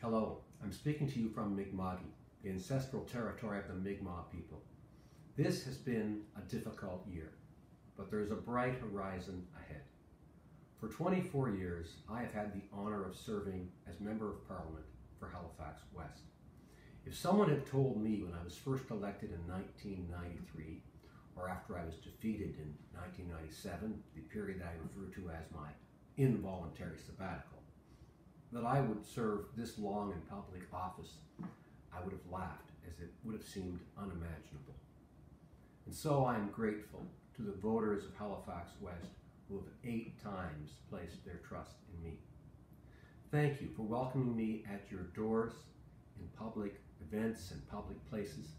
Hello, I'm speaking to you from Mi'kma'ki, the ancestral territory of the Mi'kmaq people. This has been a difficult year, but there's a bright horizon ahead. For 24 years, I have had the honor of serving as Member of Parliament for Halifax West. If someone had told me when I was first elected in 1993, or after I was defeated in 1997, the period that I refer to as my involuntary sabbatical, that I would serve this long in public office, I would have laughed, as it would have seemed unimaginable. And so I am grateful to the voters of Halifax West who have 8 times placed their trust in me. Thank you for welcoming me at your doors, in public events and public places.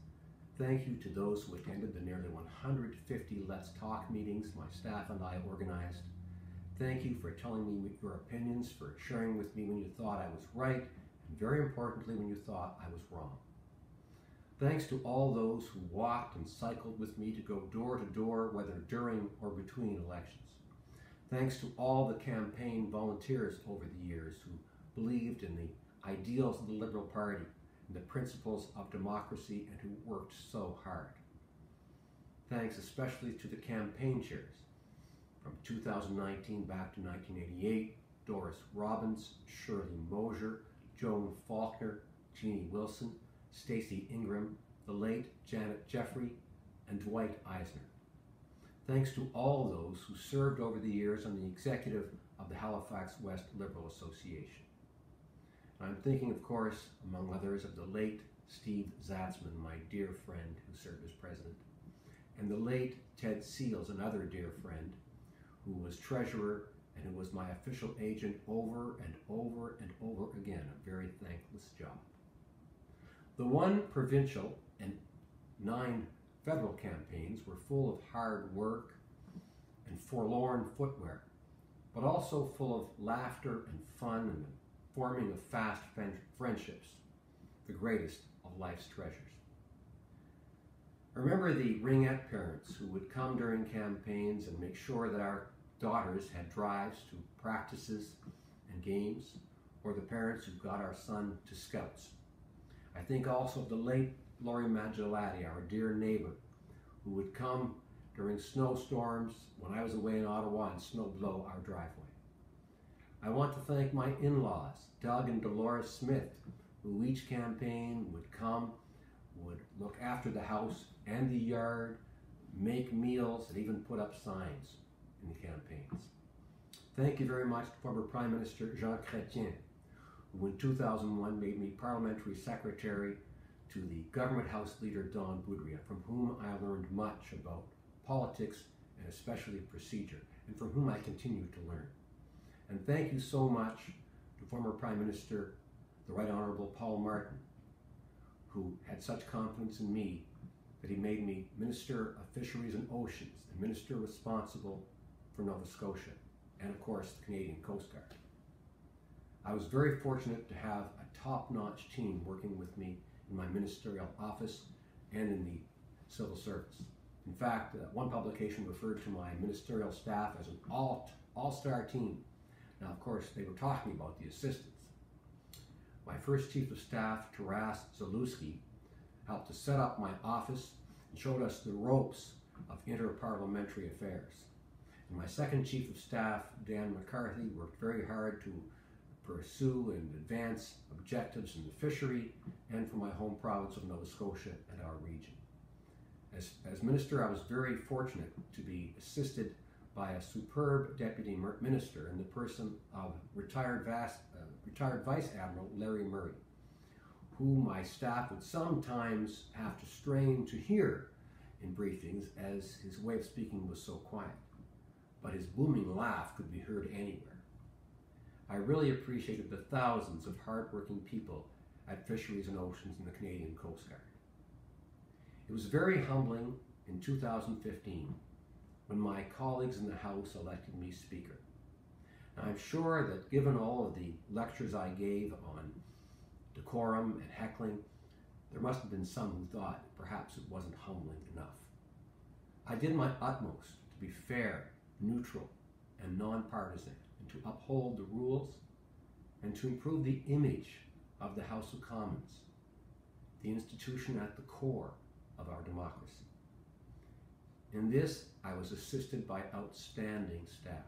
Thank you to those who attended the nearly 150 Let's Talk meetings my staff and I organized. Thank you for telling me your opinions, for sharing with me when you thought I was right, and very importantly, when you thought I was wrong. Thanks to all those who walked and cycled with me to go door to door, whether during or between elections. Thanks to all the campaign volunteers over the years who believed in the ideals of the Liberal Party and the principles of democracy and who worked so hard. Thanks especially to the campaign chairs. From 2019 back to 1988, Doris Robbins, Shirley Mosier, Joan Faulkner, Jeannie Wilson, Stacey Ingram, the late Janet Jeffrey, and Dwight Eisner. Thanks to all those who served over the years on the executive of the Halifax West Liberal Association. And I'm thinking, of course, among others, of the late Steve Zatzman, my dear friend who served as president, and the late Ted Seals, another dear friend, who was treasurer and who was my official agent over and over and over again, a very thankless job. The 1 provincial and 9 federal campaigns were full of hard work and forlorn footwear, but also full of laughter and fun and the forming of fast friendships, the greatest of life's treasures. I remember the ringette parents who would come during campaigns and make sure that our daughters had drives to practices and games, or the parents who got our son to Scouts. I think also of the late Laurie Maggiolati, our dear neighbor, who would come during snowstorms when I was away in Ottawa and snow blow our driveway. I want to thank my in-laws, Doug and Dolores Smith, who each campaign would come, would look after the house and the yard, make meals, and even put up signs in the campaigns. Thank you very much to former Prime Minister Jean Chrétien, who in 2001 made me parliamentary secretary to the government house leader Don Boudria, from whom I learned much about politics and especially procedure, and from whom I continue to learn. And thank you so much to former Prime Minister, the Right Honourable Paul Martin, who had such confidence in me that he made me Minister of Fisheries and Oceans, and Minister responsible for Nova Scotia, and of course the Canadian Coast Guard. I was very fortunate to have a top-notch team working with me in my ministerial office and in the civil service. In fact, one publication referred to my ministerial staff as an all-star team. Now, of course, they were talking about the assistants. My first chief of staff, Taras Zalewski, helped to set up my office and showed us the ropes of interparliamentary affairs. And my second chief of staff, Dan McCarthy, worked very hard to pursue and advance objectives in the fishery and for my home province of Nova Scotia and our region. As minister, I was very fortunate to be assisted by a superb deputy minister in the person of retired Vice Admiral Larry Murray, who my staff would sometimes have to strain to hear in briefings as his way of speaking was so quiet, but his booming laugh could be heard anywhere. I really appreciated the thousands of hard-working people at Fisheries and Oceans in the Canadian Coast Guard. It was very humbling in 2015 when my colleagues in the House elected me Speaker. Now, I'm sure that given all of the lectures I gave on decorum and heckling, there must have been some who thought perhaps it wasn't humbling enough. I did my utmost to be fair, neutral, and nonpartisan, and to uphold the rules and to improve the image of the House of Commons, the institution at the core of our democracy. In this, I was assisted by outstanding staff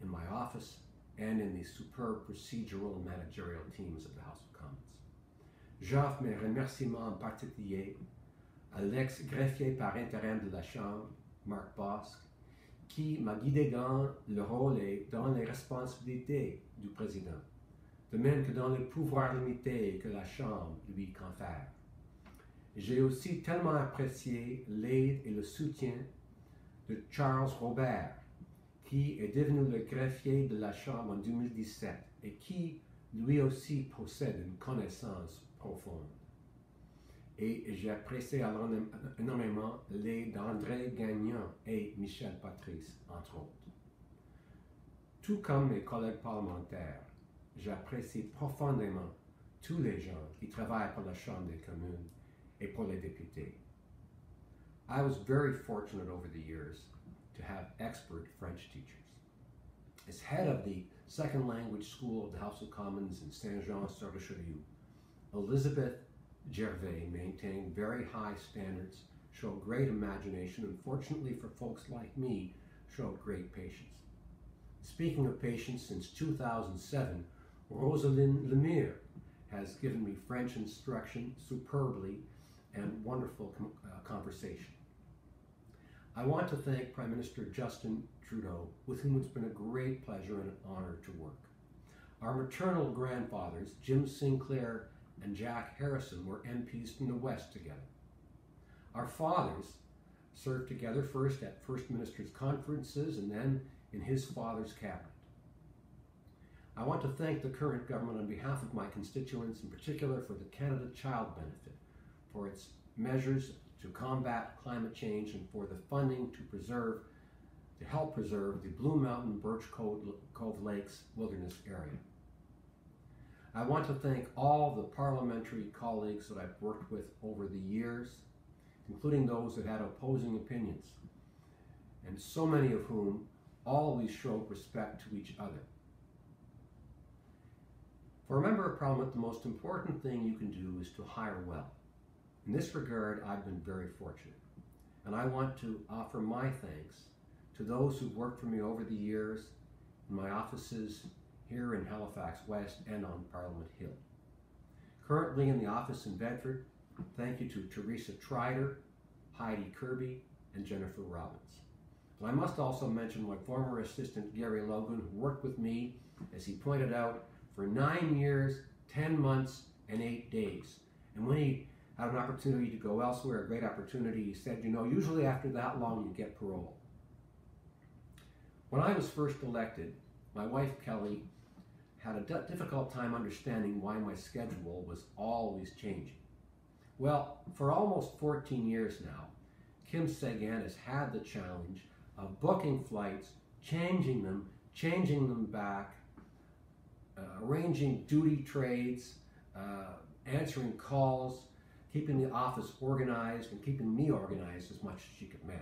in my office and in the superb procedural and managerial teams of the House of Commons. J'offre mes remerciements en particulier à l'ex-greffier par intérim de la Chambre, Marc Bosque, qui m'a guidé dans le rôle et dans les responsabilités du président, de même que dans les pouvoirs limités que la Chambre lui confère. J'ai aussi tellement apprécié l'aide et le soutien de Charles Robert, qui est devenu le greffier de la Chambre en 2017 et qui, lui aussi, possède une connaissance profonde. Et j'ai apprécié énormément l'aide d'André Gagnon et Michel Patrice, entre autres. Tout comme mes collègues parlementaires, j'apprécie profondément tous les gens qui travaillent pour la Chambre des communes et pour les députés. I was very fortunate over the years to have expert French teachers. As head of the second language school of the House of Commons in Saint-Jean-sur-Richelieu, Elizabeth Gervais maintained very high standards, showed great imagination, and fortunately for folks like me, showed great patience. Speaking of patience, since 2007, Rosalind Lemire has given me French instruction superbly and wonderful conversation. I want to thank Prime Minister Justin Trudeau, with whom it's been a great pleasure and an honor to work. Our maternal grandfathers, Jim Sinclair and Jack Harrison, were MPs from the West together. Our fathers served together first at First Ministers' conferences and then in his father's cabinet. I want to thank the current government on behalf of my constituents, in particular for the Canada Child Benefit, for its measures to combat climate change and for the funding to help preserve the Blue Mountain Birch Cove Lakes Wilderness Area. I want to thank all the parliamentary colleagues that I've worked with over the years, including those that had opposing opinions, and so many of whom always showed respect to each other. For a member of Parliament, the most important thing you can do is to hire well. In this regard, I've been very fortunate, and I want to offer my thanks to those who've worked for me over the years in my offices here in Halifax West and on Parliament Hill. Currently in the office in Bedford, thank you to Teresa Trider, Heidi Kirby, and Jennifer Robbins. But I must also mention my former assistant, Gary Logan, who worked with me, as he pointed out, for 9 years, 10 months, and 8 days. And when he had an opportunity to go elsewhere, a great opportunity, he said, you know, usually after that long you get parole. When I was first elected, my wife Kelly had a difficult time understanding why my schedule was always changing. Well, for almost 14 years now, Kim Sagan has had the challenge of booking flights, changing them back, arranging duty trades, answering calls, keeping the office organized, and keeping me organized as much as she could manage.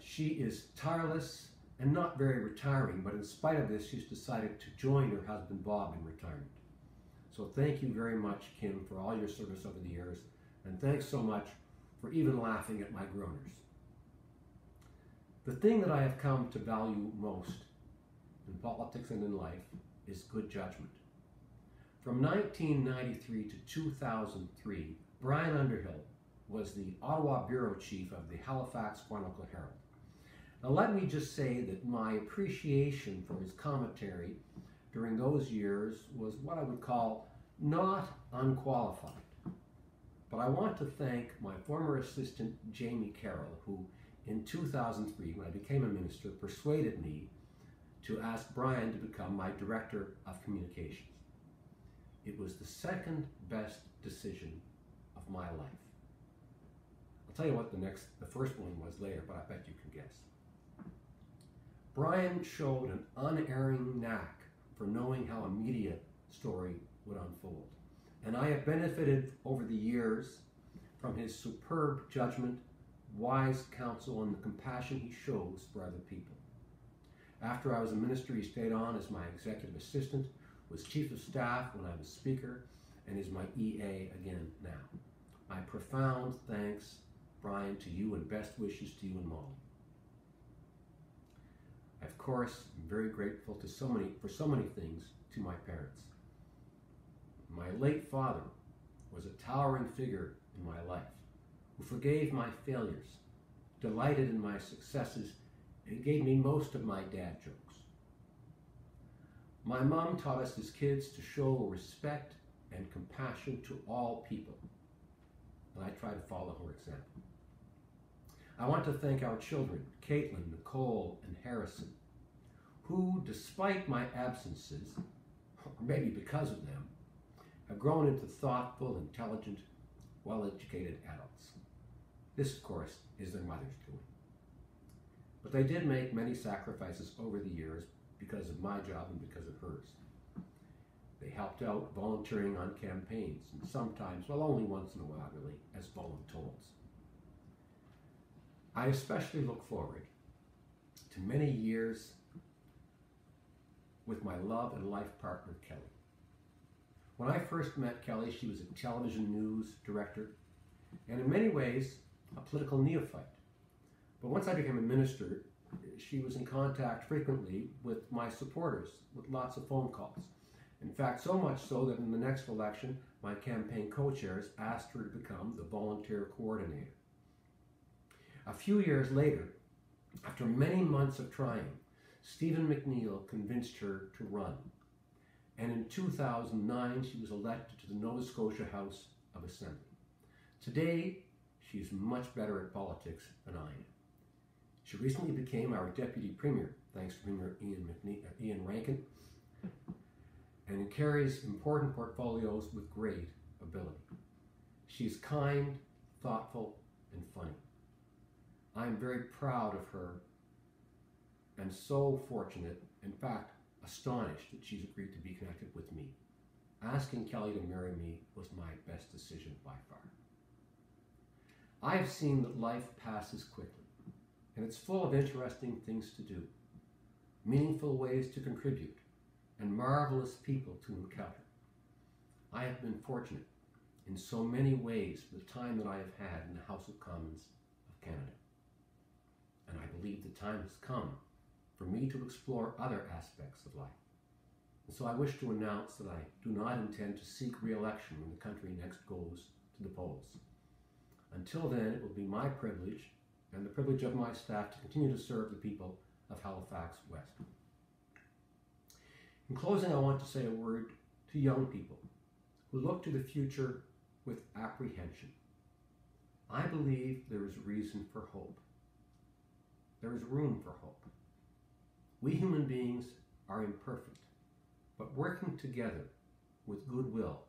She is tireless and not very retiring, but in spite of this, she's decided to join her husband Bob in retirement. So thank you very much, Kim, for all your service over the years, and thanks so much for even laughing at my groaners. The thing that I have come to value most in politics and in life is good judgment. From 1993 to 2003, Brian Underhill was the Ottawa bureau chief of the Halifax Chronicle Herald. Now let me just say that my appreciation for his commentary during those years was what I would call not unqualified. But I want to thank my former assistant, Jamie Carroll, who in 2003, when I became a minister, persuaded me to ask Brian to become my director of communications. It was the second best decision of my life. I'll tell you what the first one was later, but I bet you can guess. Brian showed an unerring knack for knowing how a media story would unfold. And I have benefited over the years from his superb judgment, wise counsel, and the compassion he shows for other people. After I was a minister, he stayed on as my executive assistant, was Chief of Staff when I was Speaker, and is my EA again now. My profound thanks, Brian, to you, and best wishes to you and Molly. I, of course, am very grateful for so many things to my parents. My late father was a towering figure in my life, who forgave my failures, delighted in my successes, and gave me most of my dad jokes. My mom taught us as kids to show respect and compassion to all people, and I try to follow her example. I want to thank our children, Caitlin, Nicole, and Harrison, who, despite my absences, or maybe because of them, have grown into thoughtful, intelligent, well-educated adults. This, of course, is their mother's doing. But they did make many sacrifices over the years because of my job and because of hers. They helped out volunteering on campaigns, and sometimes, well, only once in a while really, as voluntold. I especially look forward to many years with my love and life partner, Kelly. When I first met Kelly, she was a television news director, and in many ways, a political neophyte. But once I became a minister, she was in contact frequently with my supporters, with lots of phone calls. In fact, so much so that in the next election, my campaign co-chairs asked her to become the volunteer coordinator. A few years later, after many months of trying, Stephen McNeil convinced her to run. And in 2009, she was elected to the Nova Scotia House of Assembly. Today, she is much better at politics than I am. She recently became our Deputy Premier, thanks to Premier Ian Rankin, and carries important portfolios with great ability. She's kind, thoughtful, and funny. I'm very proud of her and so fortunate, in fact, astonished that she's agreed to be connected with me. Asking Kelly to marry me was my best decision by far. I have seen that life passes quickly, and it's full of interesting things to do, meaningful ways to contribute, and marvelous people to encounter. I have been fortunate in so many ways for the time that I have had in the House of Commons of Canada. And I believe the time has come for me to explore other aspects of life. And so I wish to announce that I do not intend to seek re-election when the country next goes to the polls. Until then, it will be my privilege and the privilege of my staff to continue to serve the people of Halifax West. In closing, I want to say a word to young people who look to the future with apprehension. I believe there is reason for hope. There is room for hope. We human beings are imperfect, but working together with goodwill,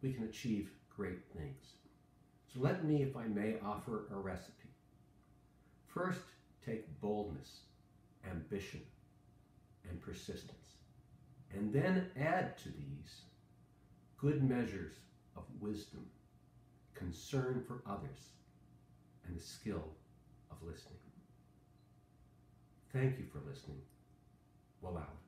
we can achieve great things. So let me, if I may, offer a recipe. First, take boldness, ambition, and persistence, and then add to these good measures of wisdom, concern for others, and the skill of listening. Thank you for listening. Well out.